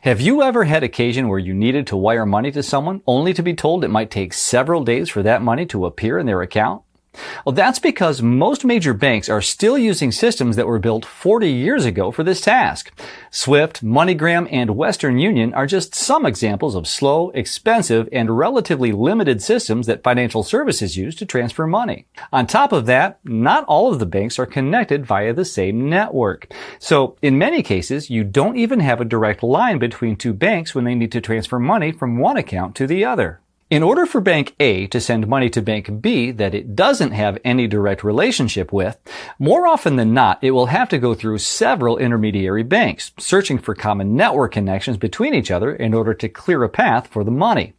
Have you ever had occasion where you needed to wire money to someone only to be told it might take several days for that money to appear in their account? Well, that's because most major banks are still using systems that were built 40 years ago for this task. SWIFT, MoneyGram, and Western Union are just some examples of slow, expensive, and relatively limited systems that financial services use to transfer money. On top of that, not all of the banks are connected via the same network. So, in many cases, you don't even have a direct line between two banks when they need to transfer money from one account to the other. In order for Bank A to send money to Bank B that it doesn't have any direct relationship with, more often than not, it will have to go through several intermediary banks, searching for common network connections between each other in order to clear a path for the money.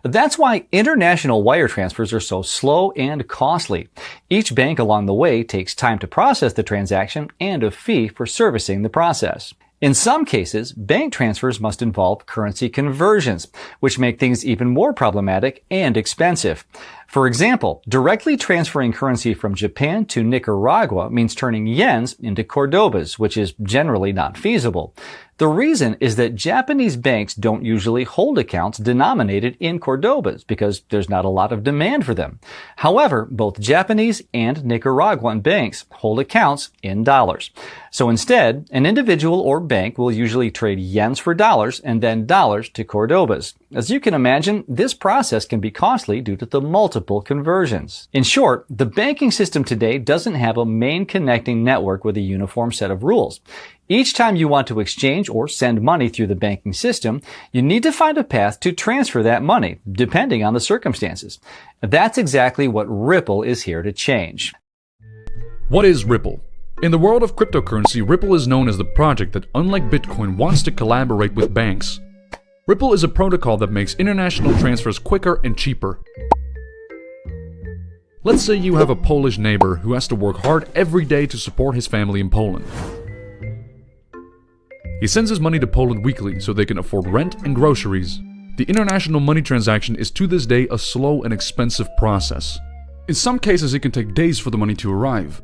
That's why international wire transfers are so slow and costly. Each bank along the way takes time to process the transaction and a fee for servicing the process. In some cases, bank transfers must involve currency conversions, which make things even more problematic and expensive. For example, directly transferring currency from Japan to Nicaragua means turning yens into Cordobas, which is generally not feasible. The reason is that Japanese banks don't usually hold accounts denominated in Cordobas because there's not a lot of demand for them. However, both Japanese and Nicaraguan banks hold accounts in dollars. So instead, an individual or bank will usually trade yens for dollars and then dollars to Cordobas. As you can imagine, this process can be costly due to the multiple conversions. In short, the banking system today doesn't have a main connecting network with a uniform set of rules. Each time you want to exchange or send money through the banking system, you need to find a path to transfer that money, depending on the circumstances. That's exactly what Ripple is here to change. What is Ripple? In the world of cryptocurrency, Ripple is known as the project that, unlike Bitcoin, wants to collaborate with banks. Ripple is a protocol that makes international transfers quicker and cheaper. Let's say you have a Polish neighbor who has to work hard every day to support his family in Poland. He sends his money to Poland weekly so they can afford rent and groceries. The international money transaction is to this day a slow and expensive process. In some cases, it can take days for the money to arrive.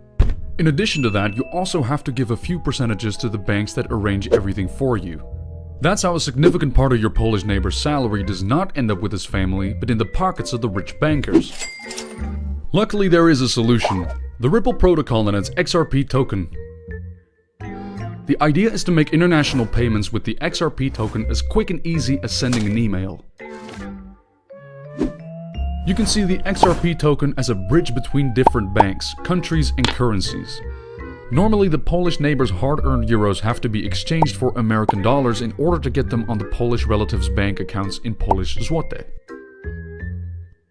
In addition to that, you also have to give a few percentages to the banks that arrange everything for you. That's how a significant part of your Polish neighbor's salary does not end up with his family, but in the pockets of the rich bankers. Luckily, there is a solution. The Ripple protocol and its XRP token. The idea is to make international payments with the XRP token as quick and easy as sending an email. You can see the XRP token as a bridge between different banks, countries, and currencies. Normally, the Polish neighbor's hard-earned euros have to be exchanged for American dollars in order to get them on the Polish relatives' bank accounts in Polish złote.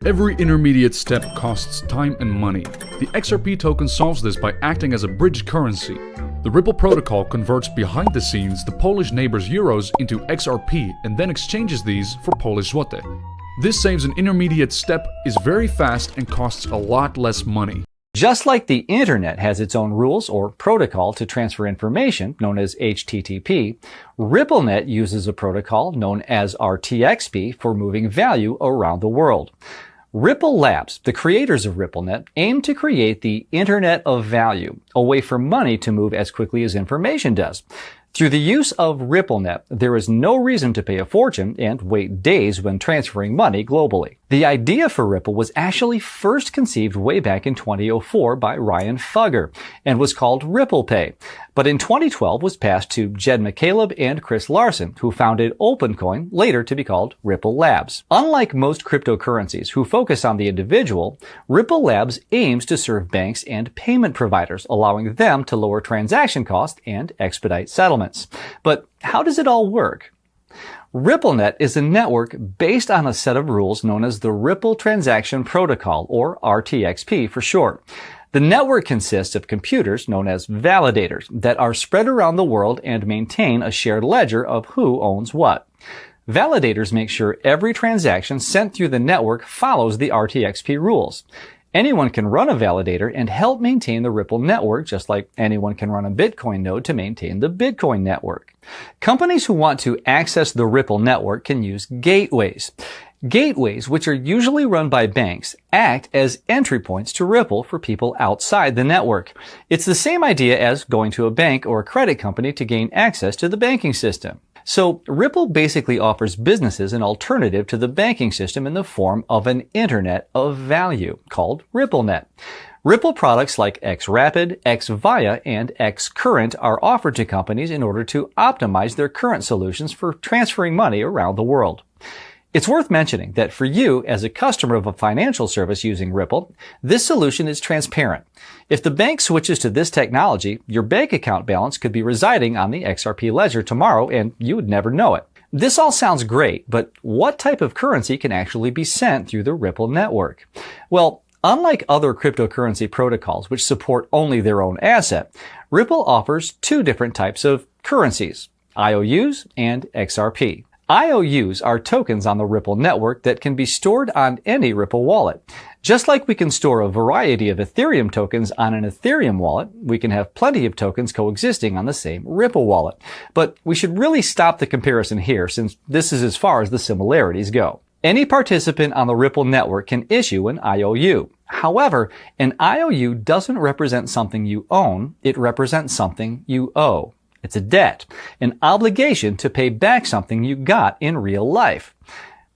Every intermediate step costs time and money. The XRP token solves this by acting as a bridge currency. The Ripple protocol converts behind the scenes the Polish neighbor's euros into XRP and then exchanges these for Polish złote. This saves an intermediate step, is very fast, and costs a lot less money. Just like the internet has its own rules or protocol to transfer information, known as HTTP, RippleNet uses a protocol known as RTXP for moving value around the world. Ripple Labs, the creators of RippleNet, aim to create the Internet of Value, a way for money to move as quickly as information does. Through the use of RippleNet, there is no reason to pay a fortune and wait days when transferring money globally. The idea for Ripple was actually first conceived way back in 2004 by Ryan Fugger and was called Ripple Pay, but in 2012 was passed to Jed McCaleb and Chris Larson, who founded OpenCoin, later to be called Ripple Labs. Unlike most cryptocurrencies who focus on the individual, Ripple Labs aims to serve banks and payment providers, allowing them to lower transaction costs and expedite settlements. But how does it all work? RippleNet is a network based on a set of rules known as the Ripple Transaction Protocol, or RTXP for short. The network consists of computers known as validators that are spread around the world and maintain a shared ledger of who owns what. Validators make sure every transaction sent through the network follows the RTXP rules. Anyone can run a validator and help maintain the Ripple network, just like anyone can run a Bitcoin node to maintain the Bitcoin network. Companies who want to access the Ripple network can use gateways. Gateways, which are usually run by banks, act as entry points to Ripple for people outside the network. It's the same idea as going to a bank or a credit company to gain access to the banking system. So Ripple basically offers businesses an alternative to the banking system in the form of an internet of value called RippleNet. Ripple products like XRapid, XVia, and XCurrent are offered to companies in order to optimize their current solutions for transferring money around the world. It's worth mentioning that for you, as a customer of a financial service using Ripple, this solution is transparent. If the bank switches to this technology, your bank account balance could be residing on the XRP ledger tomorrow and you would never know it. This all sounds great, but what type of currency can actually be sent through the Ripple network? Well, unlike other cryptocurrency protocols which support only their own asset, Ripple offers two different types of currencies, IOUs and XRP. IOUs are tokens on the Ripple network that can be stored on any Ripple wallet. Just like we can store a variety of Ethereum tokens on an Ethereum wallet, we can have plenty of tokens coexisting on the same Ripple wallet. But we should really stop the comparison here, since this is as far as the similarities go. Any participant on the Ripple network can issue an IOU. However, an IOU doesn't represent something you own, it represents something you owe. It's a debt, an obligation to pay back something you got in real life.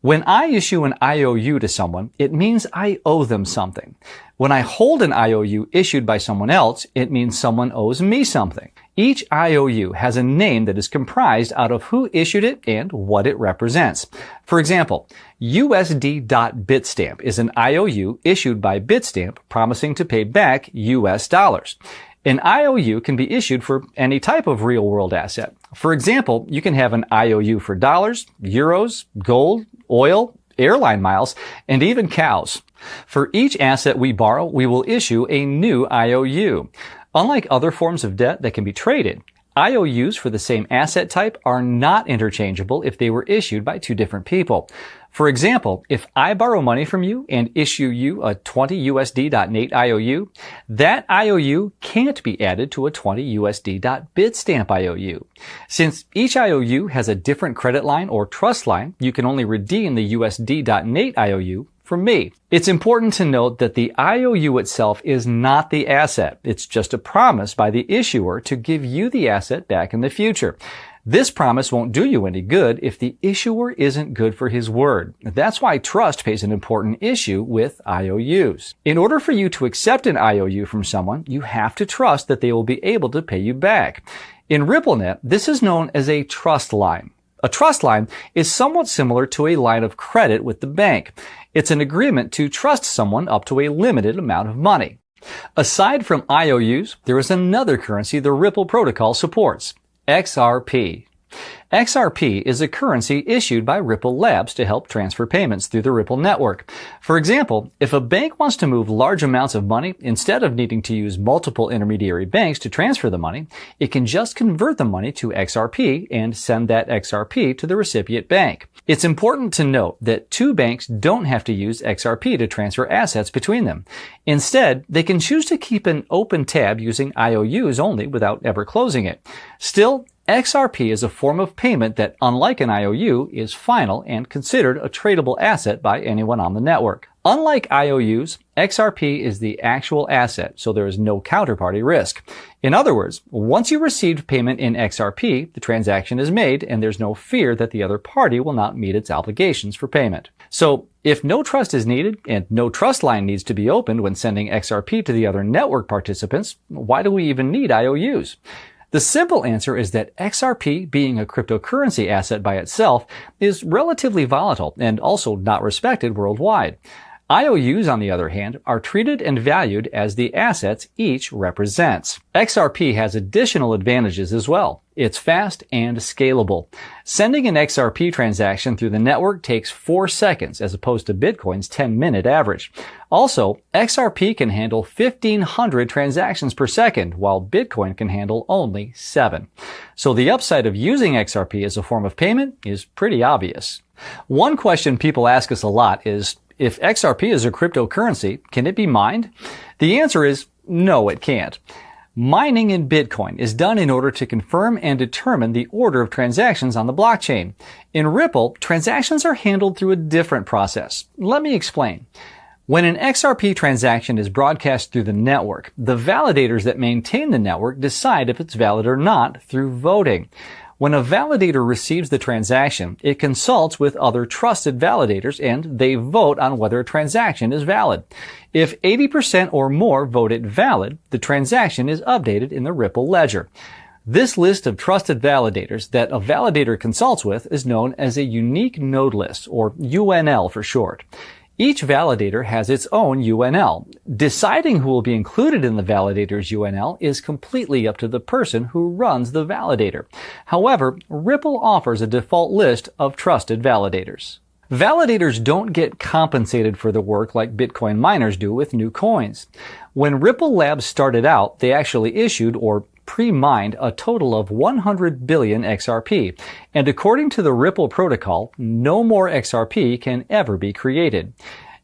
When I issue an IOU to someone, it means I owe them something. When I hold an IOU issued by someone else, it means someone owes me something. Each IOU has a name that is comprised out of who issued it and what it represents. For example, USD.Bitstamp is an IOU issued by Bitstamp promising to pay back US dollars. An IOU can be issued for any type of real-world asset. For example, you can have an IOU for dollars, euros, gold, oil, airline miles, and even cows. For each asset we borrow, we will issue a new IOU. Unlike other forms of debt that can be traded, IOUs for the same asset type are not interchangeable if they were issued by two different people. For example, if I borrow money from you and issue you a 20 USD.Nate IOU, that IOU can't be added to a 20 USD.Bitstamp IOU. Since each IOU has a different credit line or trust line, you can only redeem the USD.Nate IOU from me. It's important to note that the IOU itself is not the asset. It's just a promise by the issuer to give you the asset back in the future. This promise won't do you any good if the issuer isn't good for his word. That's why trust plays an important issue with IOUs. In order for you to accept an IOU from someone, you have to trust that they will be able to pay you back. In RippleNet, this is known as a trust line. A trust line is somewhat similar to a line of credit with the bank. It's an agreement to trust someone up to a limited amount of money. Aside from IOUs, there is another currency the Ripple protocol supports. XRP. XRP is a currency issued by Ripple Labs to help transfer payments through the Ripple network. For example, if a bank wants to move large amounts of money, instead of needing to use multiple intermediary banks to transfer the money, it can just convert the money to XRP and send that XRP to the recipient bank. It's important to note that two banks don't have to use XRP to transfer assets between them. Instead, they can choose to keep an open tab using IOUs only without ever closing it. Still, XRP is a form of payment that, unlike an IOU, is final and considered a tradable asset by anyone on the network. Unlike IOUs, XRP is the actual asset, so there is no counterparty risk. In other words, once you received payment in XRP, the transaction is made and there's no fear that the other party will not meet its obligations for payment. So, if no trust is needed and no trust line needs to be opened when sending XRP to the other network participants, why do we even need IOUs? The simple answer is that XRP, being a cryptocurrency asset by itself, is relatively volatile and also not respected worldwide. IOUs, on the other hand, are treated and valued as the assets each represents. XRP has additional advantages as well. It's fast and scalable. Sending an XRP transaction through the network takes 4 seconds as opposed to Bitcoin's 10-minute average. Also, XRP can handle 1,500 transactions per second, while Bitcoin can handle only 7. So the upside of using XRP as a form of payment is pretty obvious. One question people ask us a lot is, if XRP is a cryptocurrency, can it be mined? The answer is no, it can't. Mining in Bitcoin is done in order to confirm and determine the order of transactions on the blockchain. In Ripple, transactions are handled through a different process. Let me explain. When an XRP transaction is broadcast through the network, the validators that maintain the network decide if it's valid or not through voting. When a validator receives the transaction, it consults with other trusted validators and they vote on whether a transaction is valid. If 80% or more vote it valid, the transaction is updated in the Ripple ledger. This list of trusted validators that a validator consults with is known as a unique node list, or UNL for short. Each validator has its own UNL. Deciding who will be included in the validator's UNL is completely up to the person who runs the validator. However, Ripple offers a default list of trusted validators. Validators don't get compensated for the work like Bitcoin miners do with new coins. When Ripple Labs started out, they actually issued or pre-mined a total of 100 billion XRP. And according to the Ripple protocol, no more XRP can ever be created.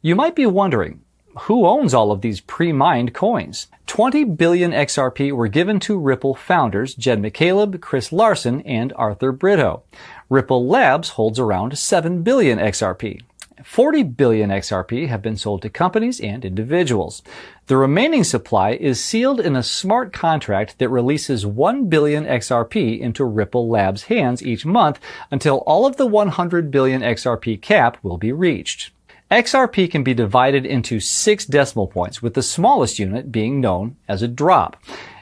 You might be wondering, who owns all of these pre-mined coins? 20 billion XRP were given to Ripple founders Jed McCaleb, Chris Larsen, and Arthur Brito. Ripple Labs holds around 7 billion XRP. 40 billion XRP have been sold to companies and individuals. The remaining supply is sealed in a smart contract that releases 1 billion XRP into Ripple Labs' hands each month until all of the 100 billion XRP cap will be reached. XRP can be divided into 6 decimal points, with the smallest unit being known as a drop.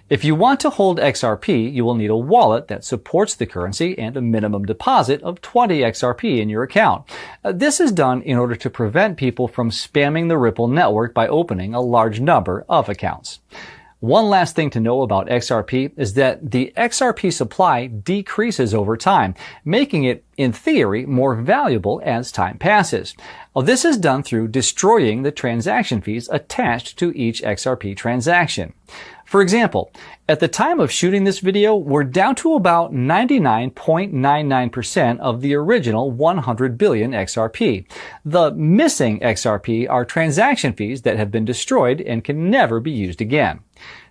If you want to hold XRP, you will need a wallet that supports the currency and a minimum deposit of 20 XRP in your account. This is done in order to prevent people from spamming the Ripple network by opening a large number of accounts. One last thing to know about XRP is that the XRP supply decreases over time, making it, in theory, more valuable as time passes. This is done through destroying the transaction fees attached to each XRP transaction. For example, at the time of shooting this video, we're down to about 99.99% of the original 100 billion XRP. The missing XRP are transaction fees that have been destroyed and can never be used again.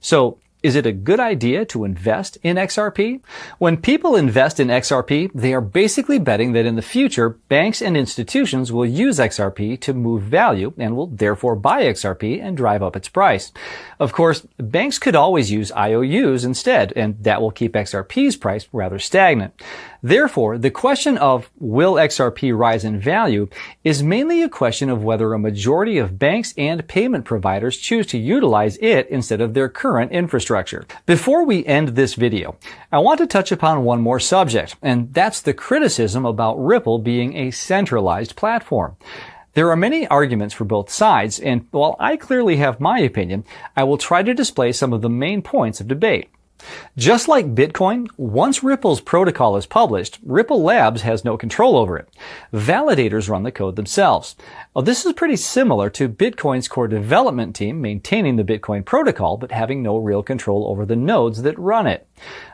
So, is it a good idea to invest in XRP? When people invest in XRP, they are basically betting that in the future, banks and institutions will use XRP to move value and will therefore buy XRP and drive up its price. Of course, banks could always use IOUs instead, and that will keep XRP's price rather stagnant. Therefore, the question of will XRP rise in value is mainly a question of whether a majority of banks and payment providers choose to utilize it instead of their current infrastructure. Before we end this video, I want to touch upon one more subject, and that's the criticism about Ripple being a centralized platform. There are many arguments for both sides, and while I clearly have my opinion, I will try to display some of the main points of debate. Just like Bitcoin, once Ripple's protocol is published, Ripple Labs has no control over it. Validators run the code themselves. Well, this is pretty similar to Bitcoin's core development team maintaining the Bitcoin protocol but having no real control over the nodes that run it.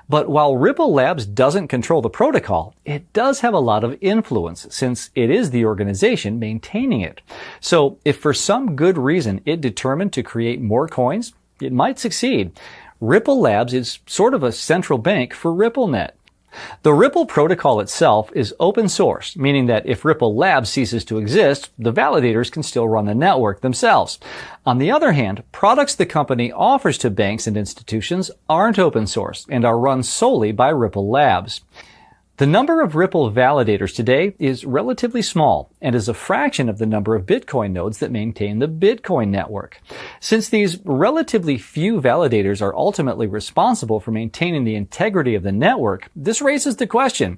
But while Ripple Labs doesn't control the protocol, it does have a lot of influence since it is the organization maintaining it. So if for some good reason it determined to create more coins, it might succeed. Ripple Labs is sort of a central bank for RippleNet. The Ripple protocol itself is open source, meaning that if Ripple Labs ceases to exist, the validators can still run the network themselves. On the other hand, products the company offers to banks and institutions aren't open source and are run solely by Ripple Labs. The number of Ripple validators today is relatively small and is a fraction of the number of Bitcoin nodes that maintain the Bitcoin network. Since these relatively few validators are ultimately responsible for maintaining the integrity of the network, this raises the question,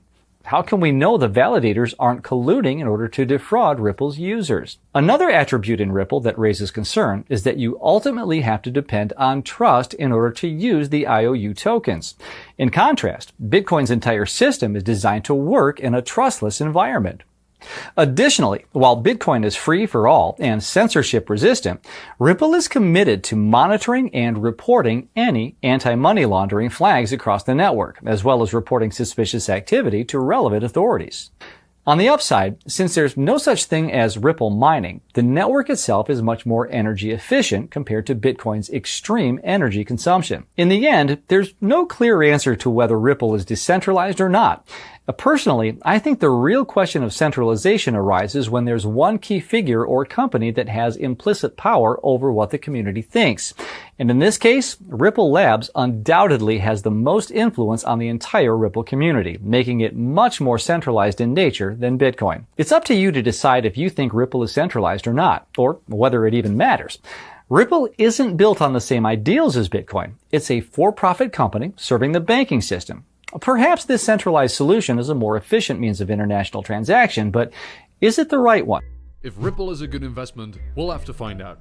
how can we know the validators aren't colluding in order to defraud Ripple's users? Another attribute in Ripple that raises concern is that you ultimately have to depend on trust in order to use the IOU tokens. In contrast, Bitcoin's entire system is designed to work in a trustless environment. Additionally, while Bitcoin is free for all and censorship resistant, Ripple is committed to monitoring and reporting any anti-money laundering flags across the network, as well as reporting suspicious activity to relevant authorities. On the upside, since there's no such thing as Ripple mining, the network itself is much more energy efficient compared to Bitcoin's extreme energy consumption. In the end, there's no clear answer to whether Ripple is decentralized or not. Personally, I think the real question of centralization arises when there's one key figure or company that has implicit power over what the community thinks. And in this case, Ripple Labs undoubtedly has the most influence on the entire Ripple community, making it much more centralized in nature than Bitcoin. It's up to you to decide if you think Ripple is centralized or not, or whether it even matters. Ripple isn't built on the same ideals as Bitcoin. It's a for-profit company serving the banking system. Perhaps this centralized solution is a more efficient means of international transaction, but is it the right one? If Ripple is a good investment, we'll have to find out.